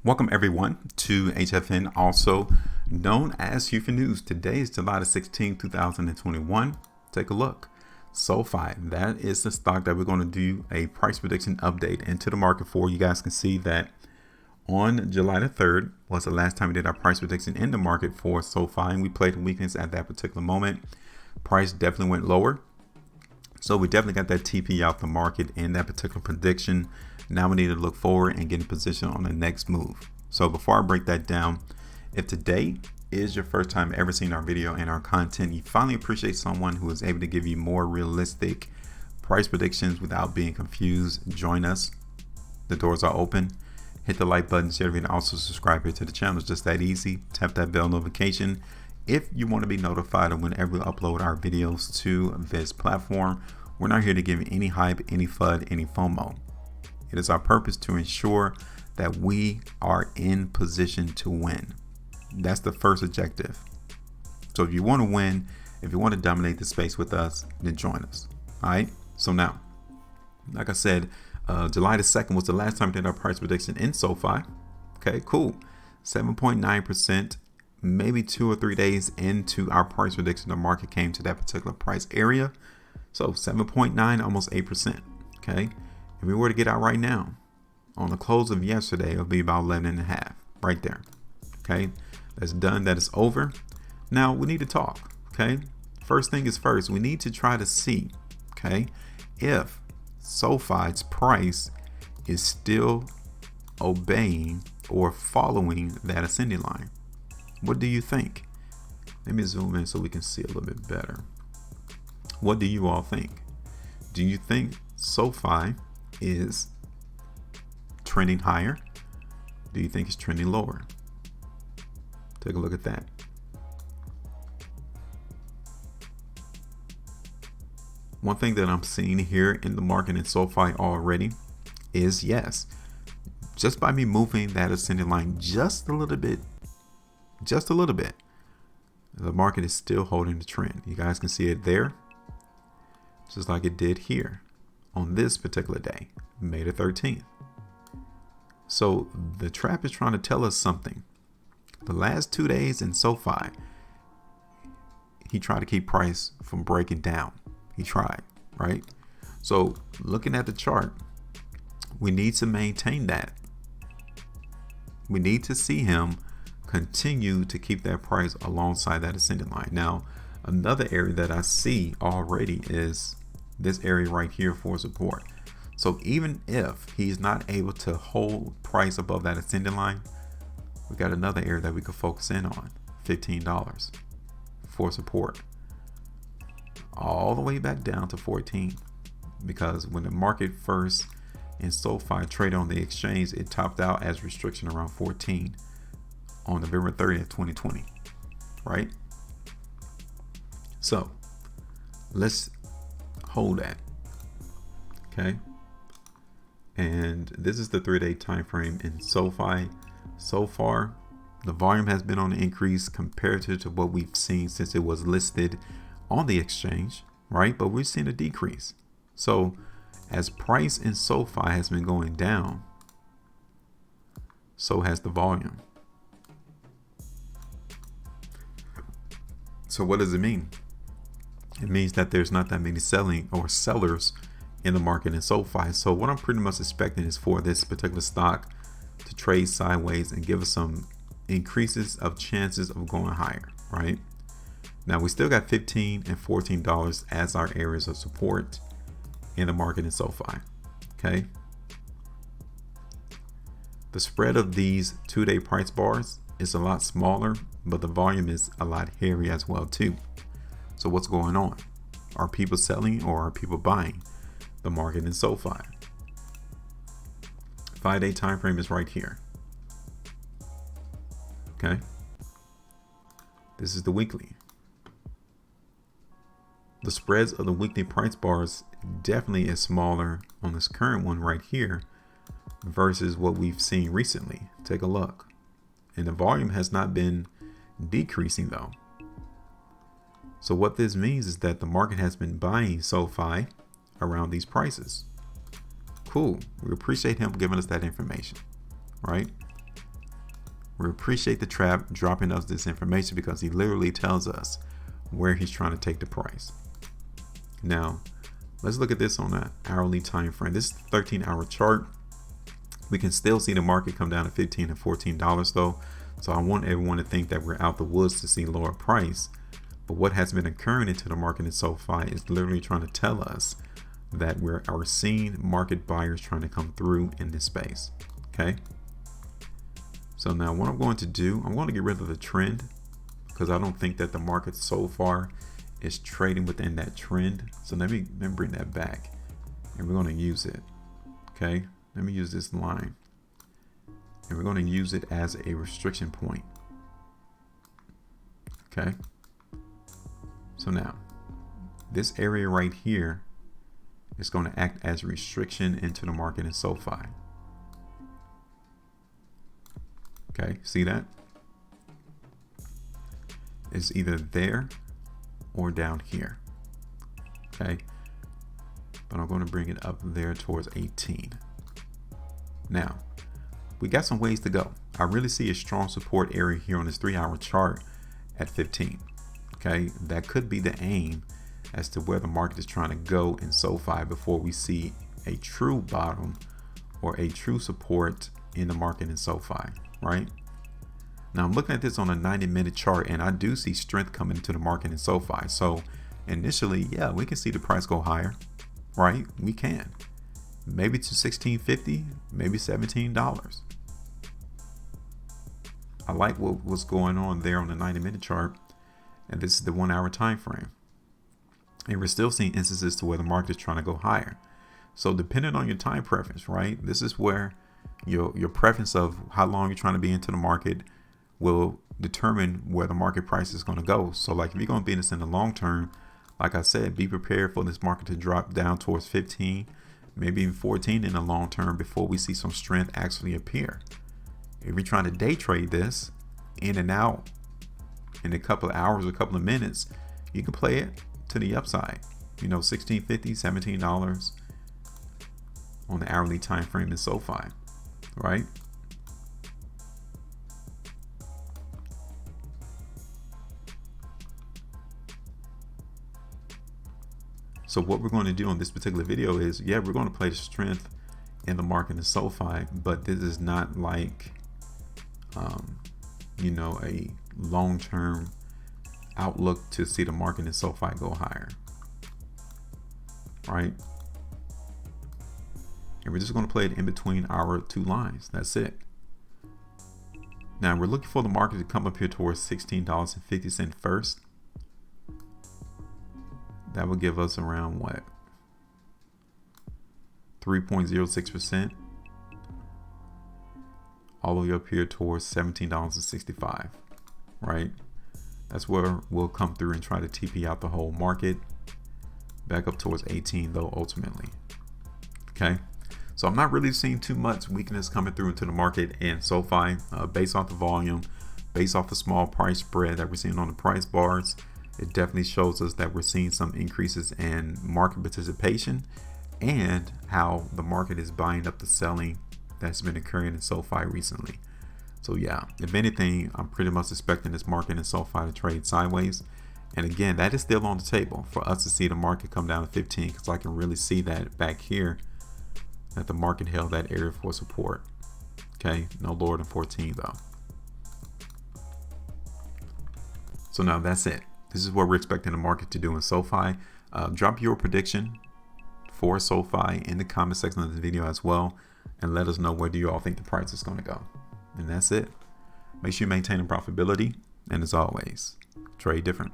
Welcome everyone to HueFin, also known as HueFin News. Today is July the 16th, 2021. Take a look. SoFi, that is the stock that we're going to do a price prediction update into the market for. You guys can see that on July the 3rd was the last time we did our price prediction in the market for SoFi, and we played the weakness at that particular moment. Price definitely went lower. So we definitely got that TP out the market in that particular prediction. Now we need to look forward and get in position on the next move. So before I break that down, if today is your first time ever seeing our video and our content, you finally appreciate someone who is able to give you more realistic price predictions without being confused, join us. The doors are open. Hit the like button, share it, and also subscribe here to the channel. It's just that easy. Tap that bell notification if you want to be notified of whenever we upload our videos to this platform. We're not here to give you any hype, any FUD, any FOMO. It is our purpose to ensure that we are in position to win. That's the first objective. So if you want to win, if you want to dominate the space with us, then join us. All right. So now, like I said, July the 2nd was the last time we did our price prediction in SoFi. Okay, cool. 7.9%, maybe 2 or 3 days into our price prediction, the market came to that particular price area. So 7.9, almost 8%. Okay. If we were to get out right now, on the close of yesterday, it'll be about 11.5 right there. Okay, that's done. That is over. Now we need to talk. Okay, first thing is first, we need to try to see, okay, if SoFi's price is still obeying or following that ascending line. What do you think? Let me zoom in so we can see a little bit better. What do you all think? Do you think SoFi is trending higher? Do you think it's trending lower? Take a look at that. One thing that I'm seeing here in the market in SoFi already is, yes, just by me moving that ascending line just a little bit, the market is still holding the trend. You guys can see it there, just like it did here on this particular day, May the 13th. So the trap is trying to tell us something. The last 2 days in SoFi, he tried to keep price from breaking down. He tried, right? So looking at the chart, we need to maintain that. We need to see him continue to keep that price alongside that ascending line. Now, another area that I see already is this area right here for support. So even if he's not able to hold price above that ascending line, we got another area that we could focus in on, $15 for support, all the way back down to 14, because when the market first in SoFi traded on the exchange, it topped out as restriction around 14 on November 30th, 2020, right? So let's hold that. Okay, and this is the 3-day time frame in SoFi. So far, the volume has been on the increase comparative to what we've seen since it was listed on the exchange, right? But we're seeing a decrease. So as price in SoFi has been going down, so has the volume. So what does it mean? It means that there's not that many selling or sellers in the market in SoFi. So what I'm pretty much expecting is for this particular stock to trade sideways and give us some increases of chances of going higher, right? Now we still got $15 and $14 as our areas of support in the market in SoFi. Okay. The spread of these 2-day price bars is a lot smaller, but the volume is a lot heavier as well too. So what's going on? Are people selling or are people buying the market in SoFi? 5-day time frame is right here. Okay. This is the weekly. The spreads of the weekly price bars definitely is smaller on this current one right here versus what we've seen recently. Take a look. And the volume has not been decreasing though. So what this means is that the market has been buying SoFi around these prices. Cool. We appreciate him giving us that information, right? We appreciate the trap dropping us this information because he literally tells us where he's trying to take the price. Now, let's look at this on an hourly time frame. This is a 13-hour chart. We can still see the market come down to $15 and $14 though. So I want everyone to think that we're out the woods to see lower price. But what has been occurring into the market in SoFi is literally trying to tell us that we're seeing market buyers trying to come through in this space. Okay. So now what I'm going to do, I'm going to get rid of the trend because I don't think that the market so far is trading within that trend. So let me bring that back and we're going to use it. Okay. Let me use this line and we're going to use it as a restriction point. Okay. So now this area right here is going to act as a restriction into the market in SoFi. Okay, see that? It's either there or down here. Okay, but I'm going to bring it up there towards 18. Now, we got some ways to go. I really see a strong support area here on this 3-hour chart at 15. Okay, that could be the aim as to where the market is trying to go in SoFi before we see a true bottom or a true support in the market in SoFi, right? Now I'm looking at this on a 90-minute chart and I do see strength coming into the market in SoFi. So initially, yeah, we can see the price go higher, right? We can. Maybe to $16.50, maybe $17. I like what was going on there on the 90-minute chart. And this is the 1-hour time frame. And we're still seeing instances to where the market is trying to go higher. So depending on your time preference, right? This is where your preference of how long you're trying to be into the market will determine where the market price is going to go. So like if you're going to be in this in the long term, like I said, be prepared for this market to drop down towards 15, maybe even 14 in the long term before we see some strength actually appear. If you're trying to day trade this in and out in a couple of hours, a couple of minutes, you can play it to the upside, you know, $16.50, $17 on the hourly time frame in SoFi, right? So what we're going to do on this particular video is, yeah, we're going to play the strength in the market in SoFi, but this is not like, you know, a long-term outlook to see the market in SoFi go higher, right? And we're just going to play it in between our two lines. That's it. Now we're looking for the market to come up here towards $16.50 first. That would give us around what? 3.06%. All the way up here towards $17.65, right? That's where we'll come through and try to TP out the whole market back up towards 18 though, ultimately. Okay. So I'm not really seeing too much weakness coming through into the market in SoFi, based off the volume, based off the small price spread that we're seeing on the price bars. It definitely shows us that we're seeing some increases in market participation and how the market is buying up the selling that's been occurring in SoFi recently. So yeah, if anything, I'm pretty much expecting this market in SoFi to trade sideways. And again, that is still on the table for us to see the market come down to 15, because I can really see that back here that the market held that area for support. Okay, no lower than 14 though. So now that's it. This is what we're expecting the market to do in SoFi. Drop your prediction for SoFi in the comment section of the video as well, and let us know where do you all think the price is going to go. And that's it. Make sure you maintain profitability, and as always, trade different.